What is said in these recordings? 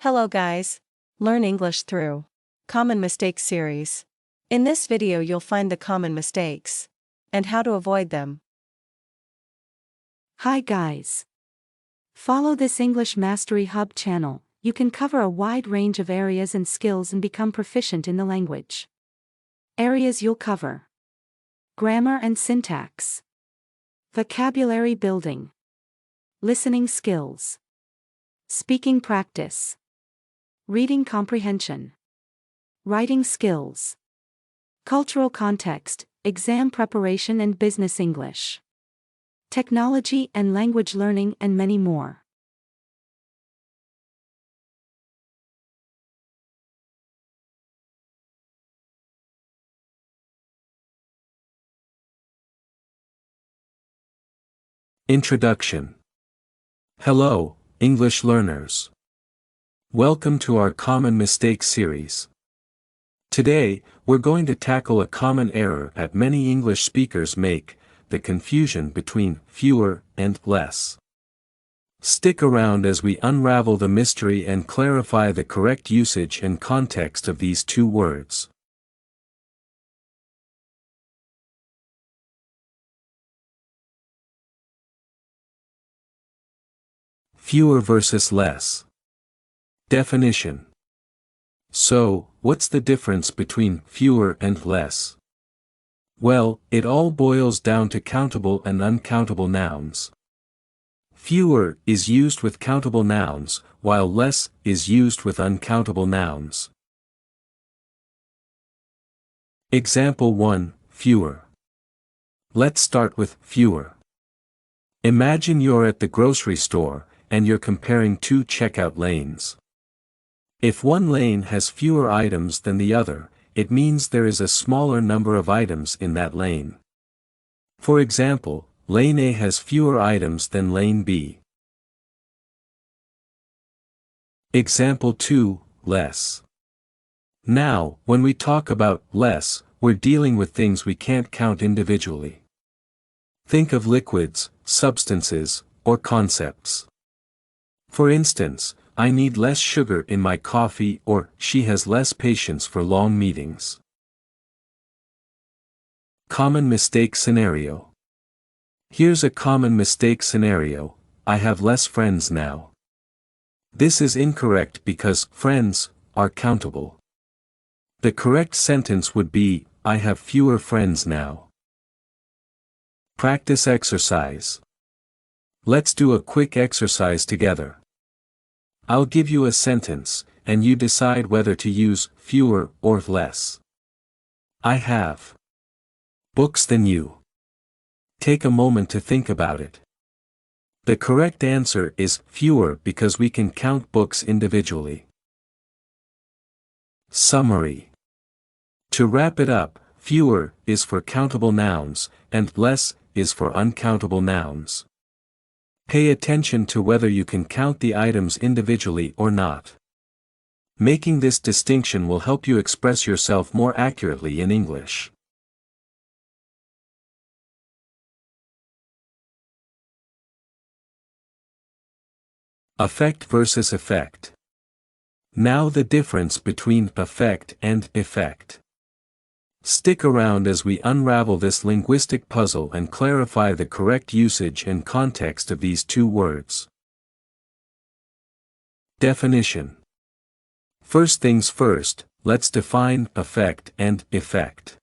Hello guys! Learn English through Common Mistakes series. In this video you'll find the common mistakes and how to avoid them. Hi guys! Follow this English Mastery Hub channel. You can cover a wide range of areas and skills and become proficient in the language. Areas you'll cover: grammar and syntax, vocabulary building, listening skills, speaking practice, reading comprehension, writing skills, cultural context, exam preparation and business English, technology and language learning, and many more. Introduction. Hello, English learners. Welcome to our Common Mistakes series. Today, we're going to tackle a common error that many English speakers make: the confusion between fewer and less. Stick around as we unravel the mystery and clarify the correct usage and context of these two words. Fewer versus less. Definition. So, what's the difference between fewer and less? Well, it all boils down to countable and uncountable nouns. Fewer is used with countable nouns, while less is used with uncountable nouns. Example 1, fewer. Let's start with fewer. Imagine you're at the grocery store, and you're comparing two checkout lanes. If one lane has fewer items than the other, it means there is a smaller number of items in that lane. For example, lane A has fewer items than lane B. Example 2, less. Now, when we talk about less, we're dealing with things we can't count individually. Think of liquids, substances, or concepts. For instance, I need less sugar in my coffee, or she has less patience for long meetings. Common mistake scenario. Here's a common mistake scenario: I have less friends now. This is incorrect because friends are countable. The correct sentence would be, I have fewer friends now. Practice exercise. Let's do a quick exercise together. I'll give you a sentence, and you decide whether to use fewer or less. I have books than you. Take a moment to think about it. The correct answer is fewer because we can count books individually. Summary. To wrap it up, fewer is for countable nouns, and less is for uncountable nouns. Pay attention to whether you can count the items individually or not. Making this distinction will help you express yourself more accurately in English. Affect versus effect. Now the difference between affect and effect. Stick around as we unravel this linguistic puzzle and clarify the correct usage and context of these two words. Definition. First things first, let's define affect and effect.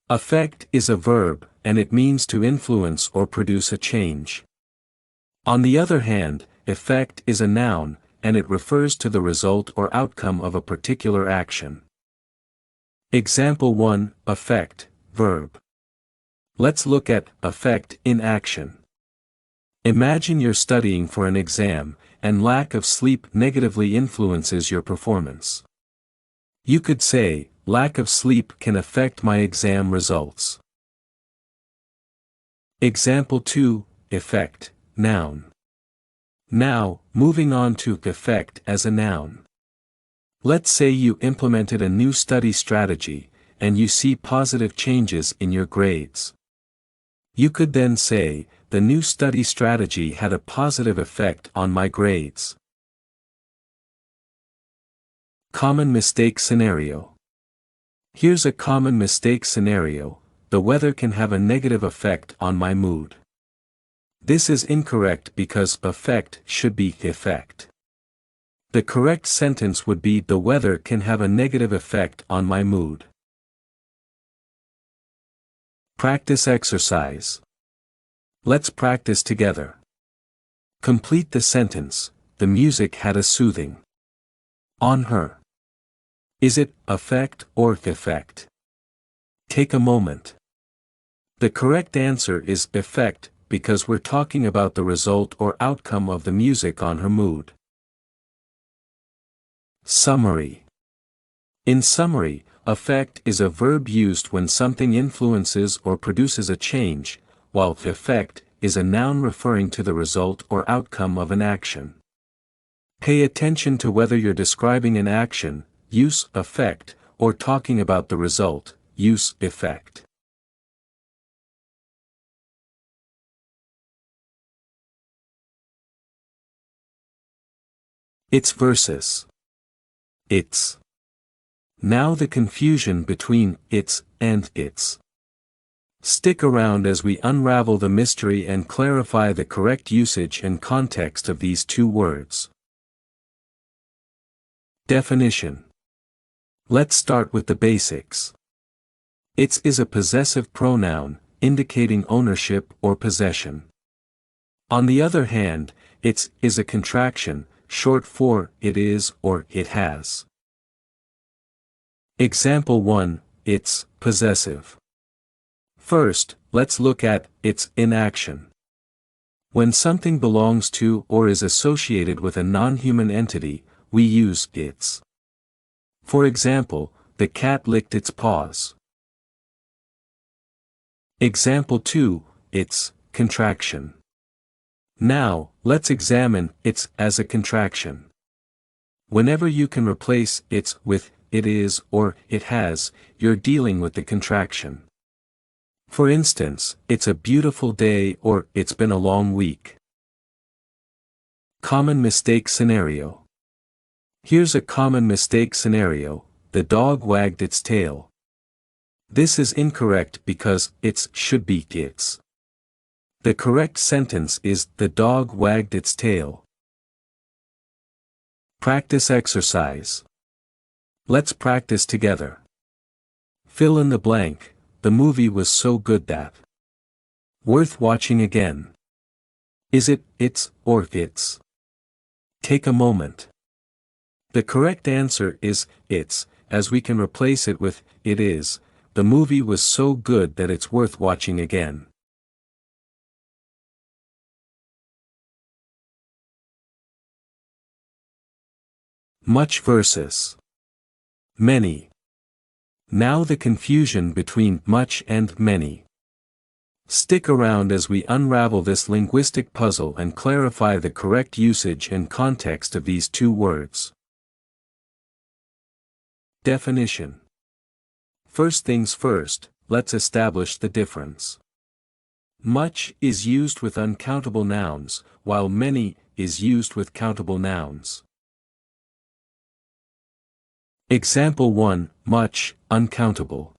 Affect is a verb, and it means to influence or produce a change. On the other hand, effect is a noun, and it refers to the result or outcome of a particular action. Example 1, affect, verb. Let's look at affect in action. Imagine you're studying for an exam, and lack of sleep negatively influences your performance. You could say, lack of sleep can affect my exam results. Example 2, effect, noun. Now, moving on to effect as a noun. Let's say you implemented a new study strategy, and you see positive changes in your grades. You could then say, the new study strategy had a positive effect on my grades. Common mistake scenario. Here's a common mistake scenario: the weather can have a negative effect on my mood. This is incorrect because effect should be effect. The correct sentence would be: the weather can have a negative effect on my mood. Practice exercise. Let's practice together. Complete the sentence: the music had a soothing on her. Is it effect or effect? Take a moment. The correct answer is effect because we're talking about the result or outcome of the music on her mood. Summary. In summary, effect is a verb used when something influences or produces a change, while effect is a noun referring to the result or outcome of an action. Pay attention to whether you're describing an action, use effect, or talking about the result, use effect. Its versus. Its. Now the confusion between its and its. Stick around as we unravel the mystery and clarify the correct usage and context of these two words. Definition. Let's start with the basics. Its is a possessive pronoun, indicating ownership or possession. On the other hand, its is a contraction, short for it is or it has. Example 1, its possessive. First, let's look at its in action. When something belongs to or is associated with a non-human entity, we use its. For example, the cat licked its paws. Example 2, its contraction. Now, let's examine its as a contraction. Whenever you can replace its with it is or it has, you're dealing with the contraction. For instance, it's a beautiful day or it's been a long week. Common mistake scenario. Here's a common mistake scenario: the dog wagged its tail. This is incorrect because its should be its. The correct sentence is: the dog wagged its tail. Practice exercise. Let's practice together. Fill in the blank: the movie was so good that. Worth watching again. Is it its or its? Take a moment. The correct answer is its, as we can replace it with it is. The movie was so good that it's worth watching again. Much versus many. Now the confusion between much and many. Stick around as we unravel this linguistic puzzle and clarify the correct usage and context of these two words. Definition. First things first, let's establish the difference. Much is used with uncountable nouns, while many is used with countable nouns. Example 1, much, uncountable.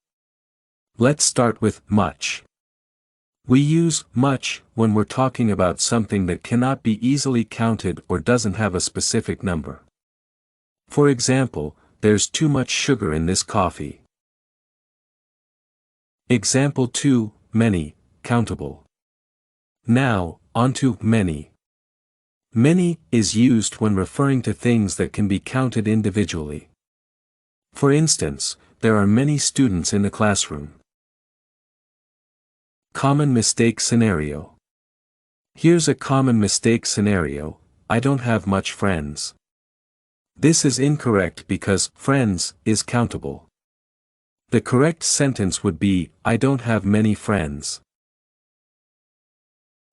Let's start with much. We use much when we're talking about something that cannot be easily counted or doesn't have a specific number. For example, there's too much sugar in this coffee. Example 2, many, countable. Now, onto many. Many is used when referring to things that can be counted individually. For instance, there are many students in the classroom. Common mistake scenario. Here's a common mistake scenario: I don't have much friends. This is incorrect because friends is countable. The correct sentence would be: I don't have many friends.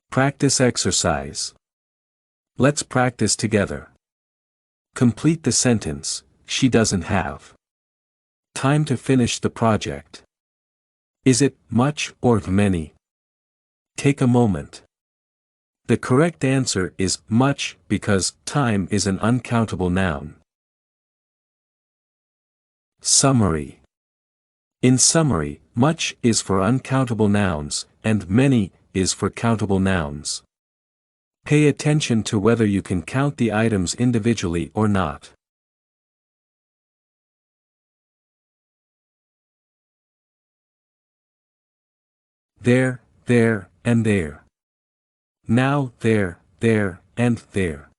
Practice exercise. Let's practice together. Complete the sentence: she doesn't have time to finish the project. Is it much or many? Take a moment. The correct answer is much because time is an uncountable noun. Summary. In summary, much is for uncountable nouns, and many is for countable nouns. Pay attention to whether you can count the items individually or not. There, and there. Now, there, and there.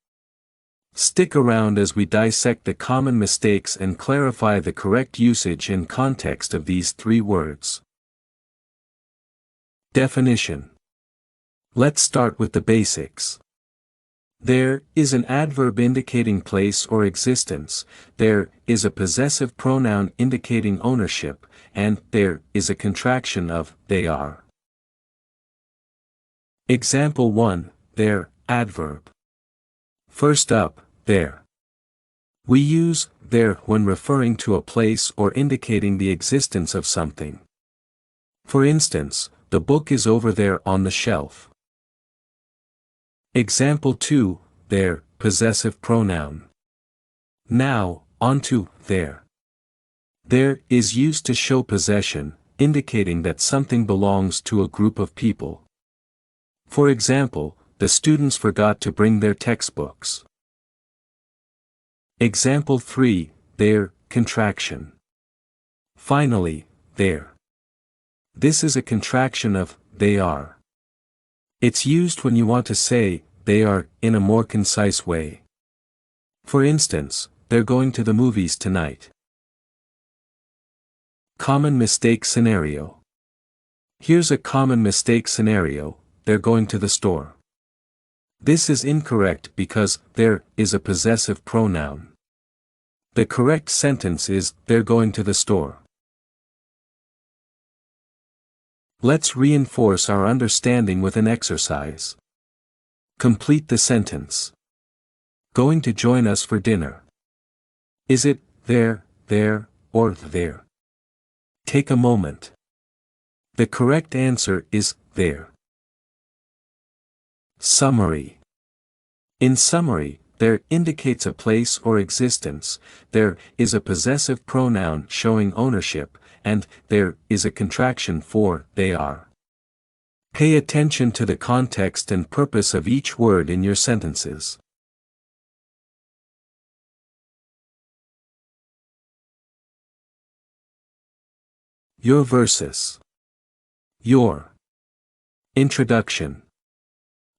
Stick around as we dissect the common mistakes and clarify the correct usage and context of these three words. Definition. Let's start with the basics. There is an adverb indicating place or existence, there is a possessive pronoun indicating ownership, and there is a contraction of they are. Example 1, there, adverb. First up, there. We use there when referring to a place or indicating the existence of something. For instance, the book is over there on the shelf. Example 2, there, possessive pronoun. Now, onto there. There is used to show possession, indicating that something belongs to a group of people. For example, the students forgot to bring their textbooks. Example 3, there, contraction. Finally, there. This is a contraction of they are. It's used when you want to say they are in a more concise way. For instance, they're going to the movies tonight. Common mistake scenario. Here's a common mistake scenario, they're going to the store. This is incorrect because there is a possessive pronoun. The correct sentence is they're going to the store. Let's reinforce our understanding with an exercise. Complete the sentence. Going to join us for dinner. Is it there, or there? Take a moment. The correct answer is there. Summary. In summary, there indicates a place or existence, there is a possessive pronoun showing ownership, and there is a contraction for they are. Pay attention to the context and purpose of each word in your sentences. Your verses. Your. Introduction.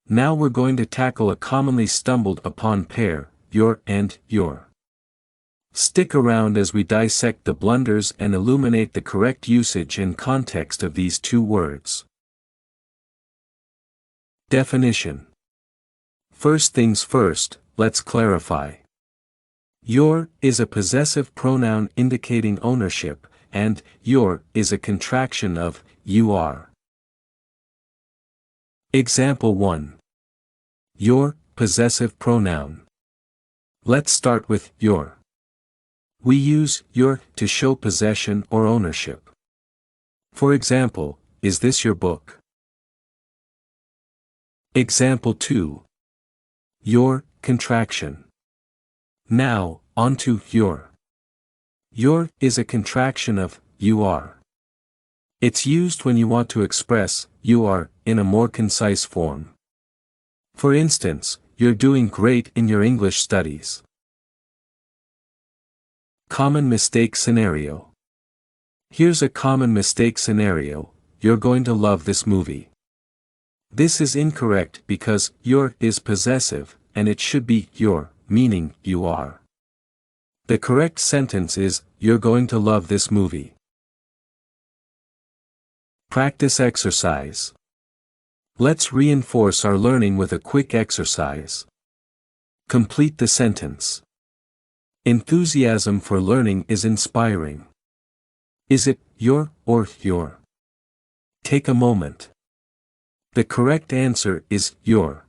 Now we're going to tackle a commonly stumbled upon pair, your and your. Stick around as we dissect the blunders and illuminate the correct usage and context of these two words. Definition. First things first, let's clarify. Your is a possessive pronoun indicating ownership, and your is a contraction of you are. Example 1. Your, possessive pronoun. Let's start with your. We use your to show possession or ownership. For example, is this your book? Example 2. Your, contraction. Now, onto your. Your is a contraction of you are. It's used when you want to express you are in a more concise form. For instance, you're doing great in your English studies. Common mistake scenario. Here's a common mistake scenario, you're going to love this movie. This is incorrect because your is possessive, and it should be your, meaning you are. The correct sentence is, you're going to love this movie. Practice exercise. Let's reinforce our learning with a quick exercise. Complete the sentence. Enthusiasm for learning is inspiring. Is it your or your? Take a moment. The correct answer is your.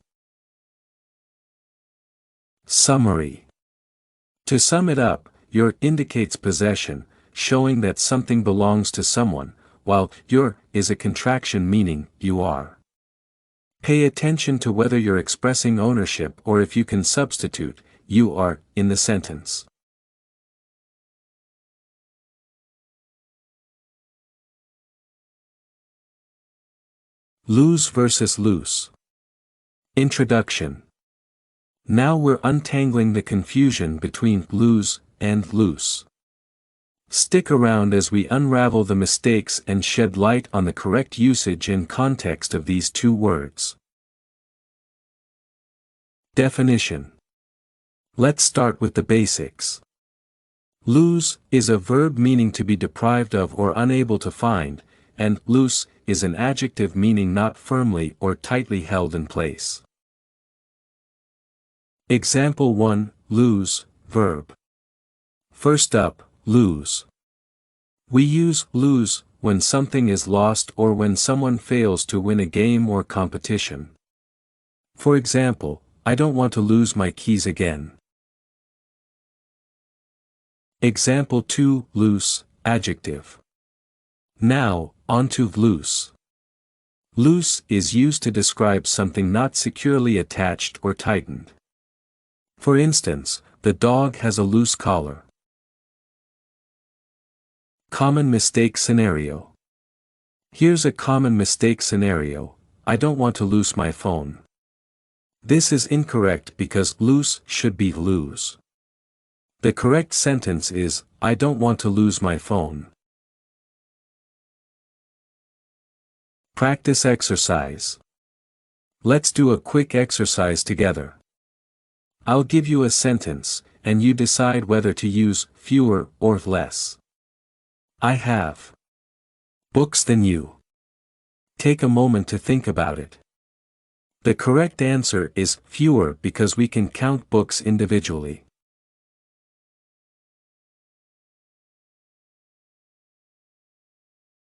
Summary. To sum it up, your indicates possession, showing that something belongs to someone, while your is a contraction meaning you are. Pay attention to whether you're expressing ownership or if you can substitute you are in the sentence. Lose versus loose. Introduction. Now we're untangling the confusion between lose and loose. Stick around as we unravel the mistakes and shed light on the correct usage and context of these two words. Definition. Let's start with the basics. Lose is a verb meaning to be deprived of or unable to find, and loose is an adjective meaning not firmly or tightly held in place. Example 1, lose, verb. First up, lose. We use lose when something is lost or when someone fails to win a game or competition. For example, I don't want to lose my keys again. Example 2, loose, adjective. Now, on to loose. Loose is used to describe something not securely attached or tightened. For instance, the dog has a loose collar. Common mistake scenario. Here's a common mistake scenario: I don't want to lose my phone. This is incorrect because loose should be lose. The correct sentence is, I don't want to lose my phone. Practice exercise. Let's do a quick exercise together. I'll give you a sentence, and you decide whether to use fewer or less. I have books than you. Take a moment to think about it. The correct answer is fewer because we can count books individually.